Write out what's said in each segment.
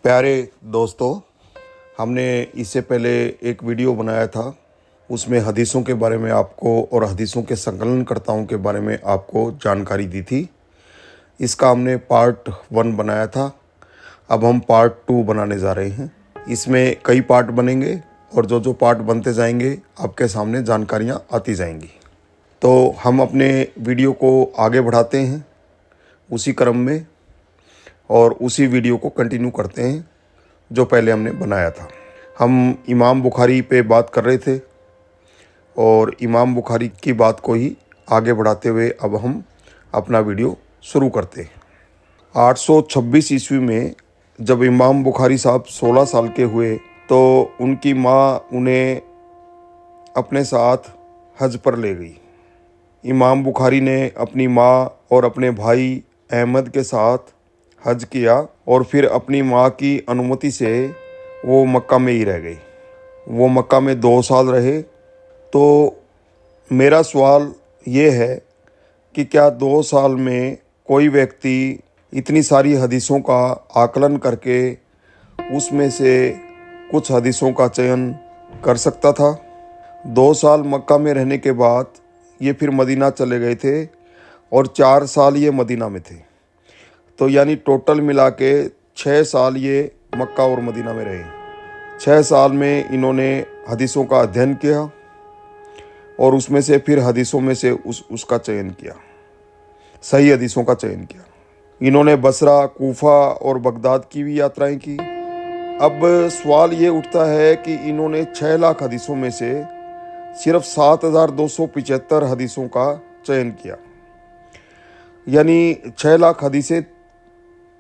प्यारे दोस्तों, हमने इससे पहले एक वीडियो बनाया था। उसमें हदीसों के बारे में आपको और हदीसों के संकलनकर्ताओं के बारे में आपको जानकारी दी थी। इसका हमने पार्ट 1 बनाया था। अब हम पार्ट 2 बनाने जा रहे हैं। इसमें कई पार्ट बनेंगे और जो पार्ट बनते जाएंगे आपके सामने जानकारियाँ आती जाएंगी। तो हम अपने वीडियो को आगे बढ़ाते हैं उसी क्रम में और उसी वीडियो को कंटिन्यू करते हैं जो पहले हमने बनाया था। हम इमाम बुखारी पे बात कर रहे थे और इमाम बुखारी की बात को ही आगे बढ़ाते हुए अब हम अपना वीडियो शुरू करते हैं। 826 ईस्वी में जब इमाम बुखारी साहब 16 साल के हुए तो उनकी माँ उन्हें अपने साथ हज पर ले गई। इमाम बुखारी ने अपनी माँ और अपने भाई अहमद के साथ हज किया और फिर अपनी माँ की अनुमति से वो मक्का में ही रह गई। वो मक्का में 2 साल रहे। तो मेरा सवाल ये है कि क्या 2 साल में कोई व्यक्ति इतनी सारी हदीसों का आकलन करके उसमें से कुछ हदीसों का चयन कर सकता था? 2 साल मक्का में रहने के बाद ये फिर मदीना चले गए थे और 4 साल ये मदीना में थे। तो यानी टोटल मिला के 6 साल ये मक्का और मदीना में रहे। 6 साल में इन्होंने हदीसों का अध्ययन किया और उसमें से फिर हदीसों में से उसका चयन किया, सही हदीसों का चयन किया। इन्होंने बसरा, कूफा और बगदाद की भी यात्राएं की। अब सवाल ये उठता है कि इन्होंने 6 लाख हदीसों में से सिर्फ 7,275 हदीसों का चयन किया, यानी 6 लाख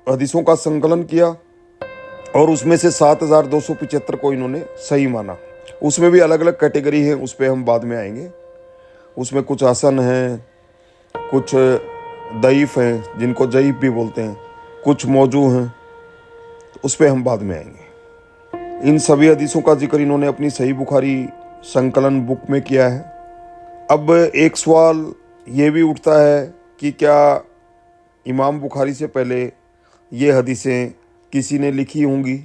हदीसों का संकलन किया और उसमें से 7,275 को इन्होंने सही माना। उसमें भी अलग अलग कैटेगरी है, उस पर हम बाद में आएंगे। उसमें कुछ हसन हैं, कुछ दईफ हैं जिनको जईफ भी बोलते हैं, कुछ मौजू हैं, उस पर हम बाद में आएंगे। इन सभी हदीसों का जिक्र इन्होंने अपनी सही बुखारी संकलन बुक में किया है। अब एक सवाल ये भी उठता है कि क्या इमाम बुखारी से पहले ये हदीसें किसी ने लिखी होंगी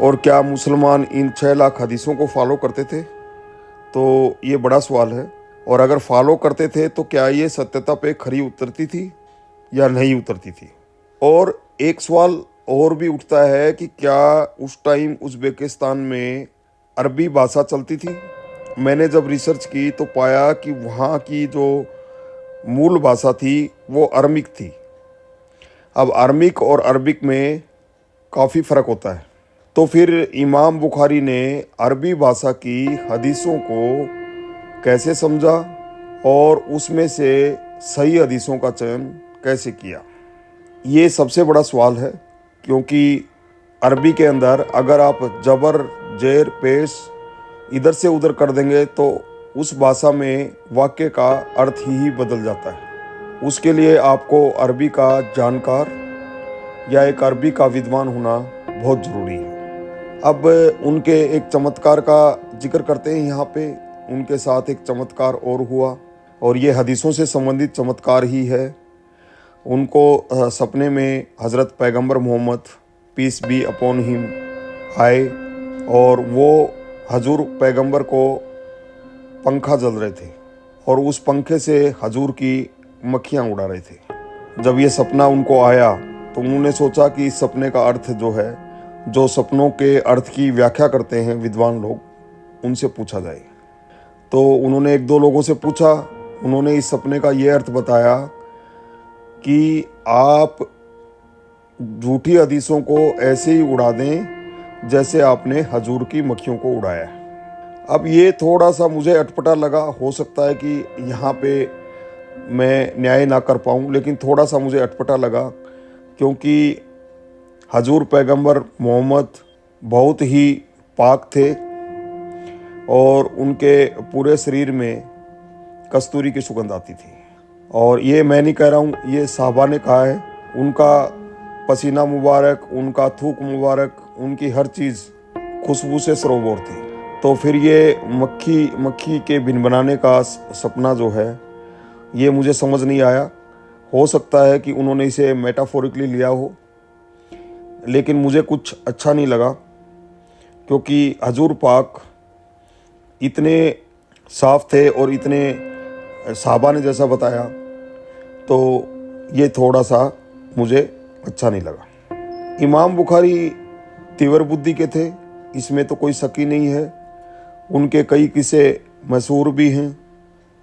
और क्या मुसलमान इन 6 लाख हदीसों को फॉलो करते थे? तो ये बड़ा सवाल है। और अगर फॉलो करते थे तो क्या ये सत्यता पे खरी उतरती थी या नहीं उतरती थी? और एक सवाल और भी उठता है कि क्या उस टाइम उज़्बेकिस्तान में अरबी भाषा चलती थी? मैंने जब रिसर्च की तो पाया कि वहाँ की जो मूल भाषा थी वो अरमिक थी। अब अरमिक और अरबिक में काफ़ी फ़र्क होता है। तो फिर इमाम बुखारी ने अरबी भाषा की हदीसों को कैसे समझा और उसमें से सही हदीसों का चयन कैसे किया? ये सबसे बड़ा सवाल है, क्योंकि अरबी के अंदर अगर आप जबर, जेर, पेश इधर से उधर कर देंगे तो उस भाषा में वाक्य का अर्थ ही बदल जाता है। उसके लिए आपको अरबी का जानकार या एक अरबी का विद्वान होना बहुत ज़रूरी है। अब उनके एक चमत्कार का जिक्र करते हैं यहाँ पे। उनके साथ एक चमत्कार और हुआ और ये हदीसों से संबंधित चमत्कार ही है। उनको सपने में हज़रत पैगंबर Mohammad peace be upon him आए और वो हजूर पैगंबर को पंखा जल रहे थे और उस पंखे से हजूर की मक्खियाँ उड़ा रहे थे। जब ये सपना उनको आया तो उन्होंने सोचा कि इस सपने का अर्थ जो है, जो सपनों के अर्थ की व्याख्या करते हैं विद्वान लोग, उनसे पूछा जाए। तो उन्होंने 1-2 लोगों से पूछा। उन्होंने इस सपने का ये अर्थ बताया कि आप झूठी हदीसों को ऐसे ही उड़ा दें जैसे आपने हजूर की मक्खियों को उड़ाया। अब ये थोड़ा सा मुझे अटपटा लगा। हो सकता है कि यहाँ पे मैं न्याय ना कर पाऊँ, लेकिन थोड़ा सा मुझे अटपटा लगा, क्योंकि हजूर पैगंबर मोहम्मद बहुत ही पाक थे और उनके पूरे शरीर में कस्तूरी की सुगंध आती थी। और ये मैं नहीं कह रहा हूँ, ये साहबा ने कहा है। उनका पसीना मुबारक, उनका थूक मुबारक, उनकी हर चीज़ खुशबू से सरोबोर थी। तो फिर ये मक्खी के बनाने का सपना जो है, ये मुझे समझ नहीं आया। हो सकता है कि उन्होंने इसे मेटाफोरिकली लिया हो, लेकिन मुझे कुछ अच्छा नहीं लगा, क्योंकि हजूर पाक इतने साफ थे और इतने साहबा ने जैसा बताया, तो ये थोड़ा सा मुझे अच्छा नहीं लगा। इमाम बुखारी तीव्र बुद्धि के थे, इसमें तो कोई शक ही नहीं है। उनके कई किस्से मशहूर भी हैं।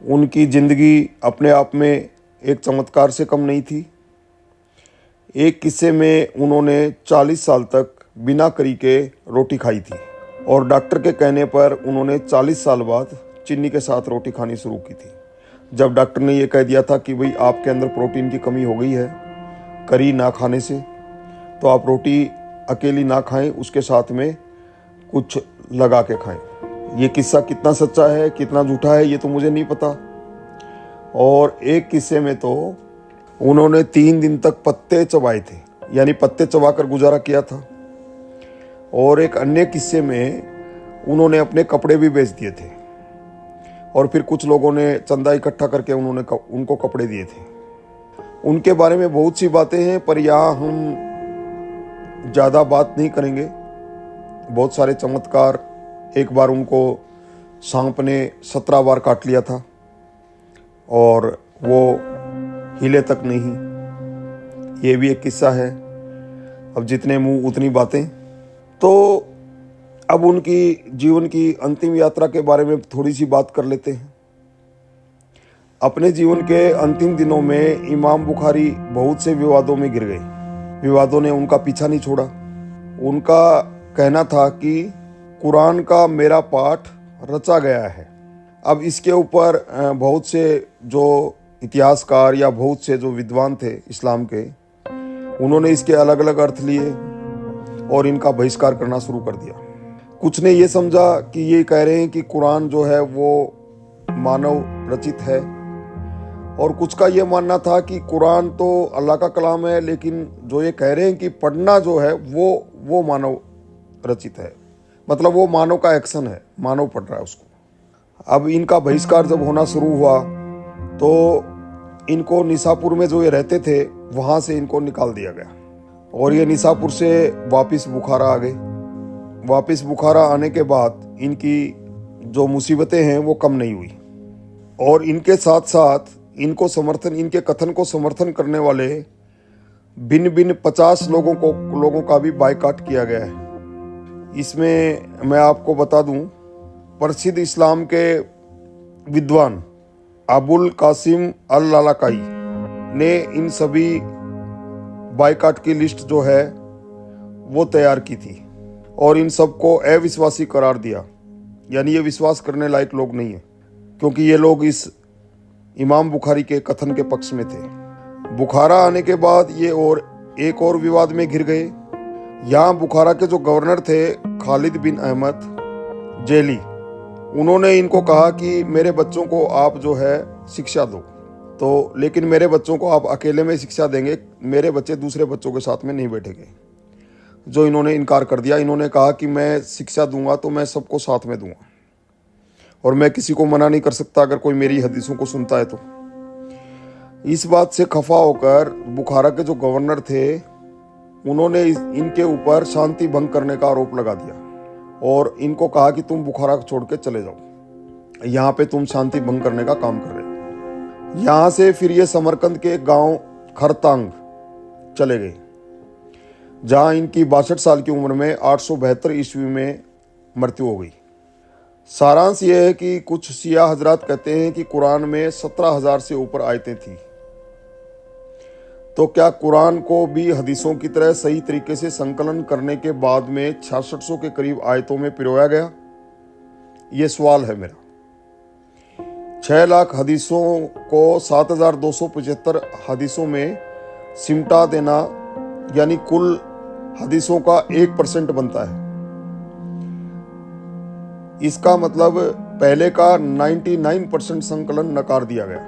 उनकी ज़िंदगी अपने आप में एक चमत्कार से कम नहीं थी। एक किस्से में उन्होंने 40 साल तक बिना करी के रोटी खाई थी, और डॉक्टर के कहने पर उन्होंने 40 साल बाद चीनी के साथ रोटी खानी शुरू की थी। जब डॉक्टर ने ये कह दिया था कि भाई आपके अंदर प्रोटीन की कमी हो गई है करी ना खाने से, तो आप रोटी अकेली ना खाएं, उसके साथ में कुछ लगा के खाएं। ये किस्सा कितना सच्चा है कितना झूठा है ये तो मुझे नहीं पता। और एक किस्से में तो उन्होंने 3 दिन तक पत्ते चबाए थे, यानी पत्ते चबाकर गुजारा किया था। और एक अन्य किस्से में उन्होंने अपने कपड़े भी बेच दिए थे, और फिर कुछ लोगों ने चंदा इकट्ठा करके उनको कपड़े दिए थे। उनके बारे में बहुत सी बातें हैं, पर यहाँ हम ज़्यादा बात नहीं करेंगे। बहुत सारे चमत्कार, एक बार उनको सांप ने 17 बार काट लिया था और वो हिले तक नहीं, ये भी एक किस्सा है। अब जितने मुंह उतनी बातें। तो अब उनकी जीवन की अंतिम यात्रा के बारे में थोड़ी सी बात कर लेते हैं। अपने जीवन के अंतिम दिनों में इमाम बुखारी बहुत से विवादों में गिर गए। विवादों ने उनका पीछा नहीं छोड़ा। उनका कहना था कि कुरान का मेरा पाठ रचा गया है। अब इसके ऊपर बहुत से जो इतिहासकार या बहुत से जो विद्वान थे इस्लाम के, उन्होंने इसके अलग अलग अर्थ लिए और इनका बहिष्कार करना शुरू कर दिया। कुछ ने ये समझा कि ये कह रहे हैं कि कुरान जो है वो मानव रचित है, और कुछ का ये मानना था कि कुरान तो अल्लाह का कलाम है, लेकिन जो ये कह रहे हैं कि पढ़ना जो है वो मानव रचित है, मतलब वो मानव का एक्शन है, मानव पढ़ रहा है उसको। अब इनका बहिष्कार जब होना शुरू हुआ तो इनको निसापुर में जो ये रहते थे वहाँ से इनको निकाल दिया गया, और ये निसापुर से वापस बुखारा आ गए। वापस बुखारा आने के बाद इनकी जो मुसीबतें हैं वो कम नहीं हुई, और इनके साथ साथ इनके कथन को समर्थन करने वाले भिन्न भिन्न 50 लोगों का भी बायकॉट किया गया है। इसमें मैं आपको बता दूं, प्रसिद्ध इस्लाम के विद्वान अबुल कासिम अल लालकाई ने इन सभी बायकॉट की लिस्ट जो है वो तैयार की थी, और इन सबको अविश्वासी करार दिया, यानी ये विश्वास करने लायक लोग नहीं है, क्योंकि ये लोग इस इमाम बुखारी के कथन के पक्ष में थे। बुखारा आने के बाद ये एक और विवाद में घिर गए। यहाँ बुखारा के जो गवर्नर थे खालिद बिन अहमद जेली, उन्होंने इनको कहा कि मेरे बच्चों को आप जो है शिक्षा दो, तो लेकिन मेरे बच्चों को आप अकेले में शिक्षा देंगे, मेरे बच्चे दूसरे बच्चों के साथ में नहीं बैठेंगे। जो इन्होंने इनकार कर दिया। इन्होंने कहा कि मैं शिक्षा दूंगा तो मैं सबको साथ में दूंगा, और मैं किसी को मना नहीं कर सकता अगर कोई मेरी हदीसों को सुनता है तो। इस बात से खफा होकर बुखारा के जो गवर्नर थे उन्होंने इनके ऊपर शांति भंग करने का आरोप लगा दिया, और इनको कहा कि तुम बुखारा छोड़ के चले जाओ, यहाँ पे तुम शांति भंग करने का काम कर रहे हो। यहाँ से फिर ये समरकंद के गांव खरतांग चले गए, जहाँ इनकी 62 साल की उम्र में 872 ईस्वी में मृत्यु हो गई। सारांश ये है कि कुछ शिया हजरात कहते हैं कि कुरान में 17,000 से ऊपर आयतें थी। तो क्या कुरान को भी हदीसों की तरह सही तरीके से संकलन करने के बाद में 6600 के करीब आयतों में पिरोया गया? ये सवाल है मेरा। 6 लाख हदीसों को 7,275 हदीसों में सिमटा देना, यानी कुल हदीसों का 1% बनता है। इसका मतलब पहले का 99% संकलन नकार दिया गया।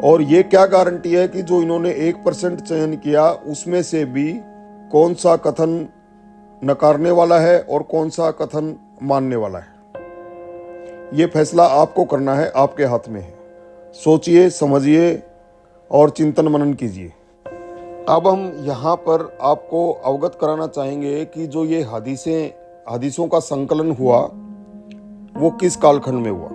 और ये क्या गारंटी है कि जो इन्होंने 1% चयन किया उसमें से भी कौन सा कथन नकारने वाला है और कौन सा कथन मानने वाला है? ये फैसला आपको करना है, आपके हाथ में है। सोचिए, समझिए और चिंतन मनन कीजिए। अब हम यहाँ पर आपको अवगत कराना चाहेंगे कि जो ये हदीसों का संकलन हुआ वो किस कालखंड में हुआ।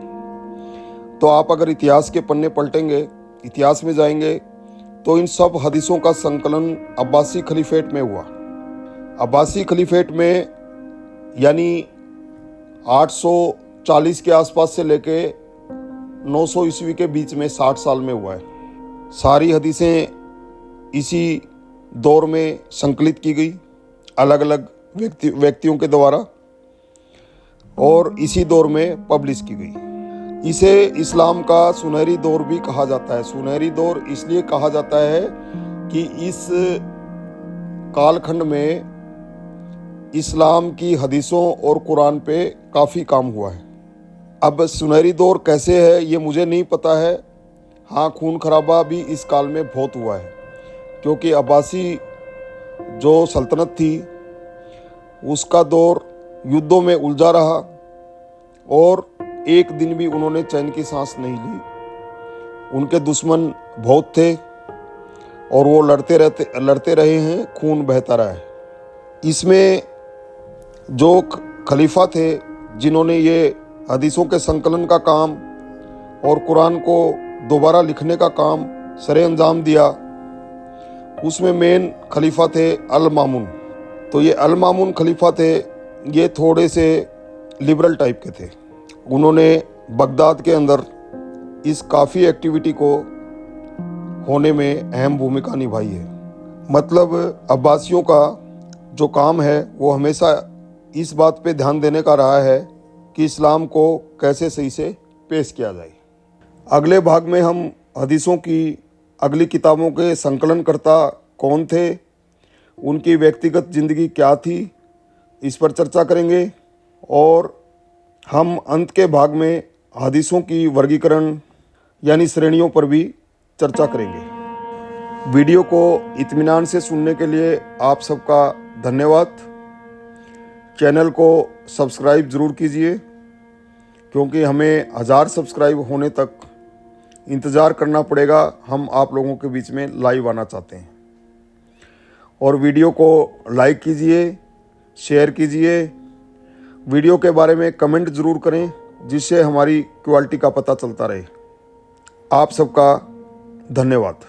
तो आप अगर इतिहास के पन्ने पलटेंगे, इतिहास में जाएंगे, तो इन सब हदीसों का संकलन अब्बासी खलीफेट में हुआ। अब्बासी खलीफेट में यानी 840 के आसपास से लेके 900 ईस्वी के बीच में 60 साल में हुआ है। सारी हदीसें इसी दौर में संकलित की गई अलग अलग व्यक्तियों के द्वारा और इसी दौर में पब्लिश की गई। इसे इस्लाम का सुनहरी दौर भी कहा जाता है। सुनहरी दौर इसलिए कहा जाता है कि इस कालखंड में इस्लाम की हदीसों और कुरान पे काफ़ी काम हुआ है। अब सुनहरी दौर कैसे है ये मुझे नहीं पता है। हाँ, खून खराबा भी इस काल में बहुत हुआ है, क्योंकि अब्बासी जो सल्तनत थी उसका दौर युद्धों में उलझा रहा और एक दिन भी उन्होंने चैन की सांस नहीं ली। उनके दुश्मन बहुत थे और वो लड़ते रहे हैं, खून बहता रहा है। इसमें जो खलीफा थे जिन्होंने ये हदीसों के संकलन का काम और कुरान को दोबारा लिखने का काम सरे अंजाम दिया, उसमें मेन खलीफा थे अल मामून। तो ये अल मामून खलीफा थे, ये थोड़े से लिबरल टाइप के थे। उन्होंने बगदाद के अंदर इस काफ़ी एक्टिविटी को होने में अहम भूमिका निभाई है। मतलब अब्बासियों का जो काम है वो हमेशा इस बात पे ध्यान देने का रहा है कि इस्लाम को कैसे सही से पेश किया जाए। अगले भाग में हम हदीसों की अगली किताबों के संकलनकर्ता कौन थे, उनकी व्यक्तिगत ज़िंदगी क्या थी, इस पर चर्चा करेंगे। और हम अंत के भाग में हदीसों की वर्गीकरण यानी श्रेणियों पर भी चर्चा करेंगे। वीडियो को इत्मीनान से सुनने के लिए आप सबका धन्यवाद। चैनल को सब्सक्राइब ज़रूर कीजिए, क्योंकि हमें 1000 सब्सक्राइब होने तक इंतज़ार करना पड़ेगा। हम आप लोगों के बीच में लाइव आना चाहते हैं। और वीडियो को लाइक कीजिए, शेयर कीजिए, वीडियो के बारे में कमेंट ज़रूर करें, जिससे हमारी क्वालिटी का पता चलता रहे। आप सबका धन्यवाद।